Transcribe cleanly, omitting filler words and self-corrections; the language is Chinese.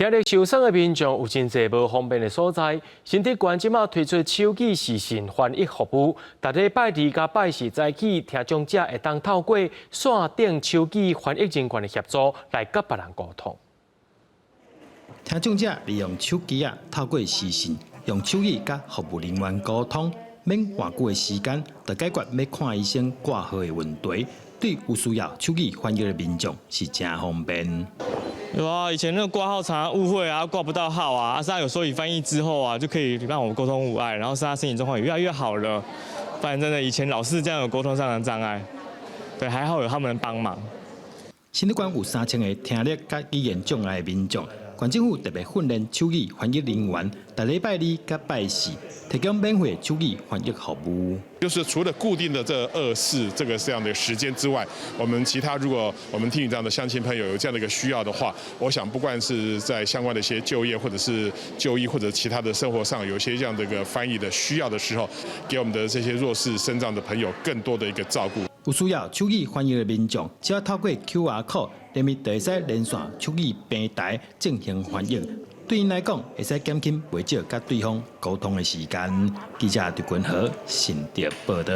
听力受伤的民众有真侪无方便的所在，身体关即马推出手机视讯翻译服务，逐礼拜二甲拜四早起，听障者会当透过线顶手机翻译人员的协助来甲别人沟通。听障者利用手机透过视讯，用手语甲服务人员沟通，免偌久的时间，就解决要看医生挂号的问题。对有需要手语翻译的民众是真方便。有啊，以前那个挂号常常误会啊，挂不到号啊，现在有手语翻译之后啊，就可以让我们沟通无碍，然后现在身体状况也越来越好了。不然真的以前老是这样有沟通上的障碍，对，还好有他们帮忙。新竹县有3000个听力甲语言障碍的民众，县政府特别训练手语翻译人员，逐礼拜二甲拜四提供免费手语翻译服务。就是除了固定的这2、4这样的时间之外，我们其他如果我们听这样的乡亲朋友有这样的一个需要的话，我想不管是在相关的一些就业或者是就医或者其他的生活上有一些这样的一个翻译的需要的时候，给我们的这些弱势身障的朋友更多的一个照顾。有需要手语翻译的民众，只要透过 QR code， 连密就会使连线手语平台进行翻译。对因来讲，会使减轻袂少甲对方沟通的时间。记者杜君和新竹报道。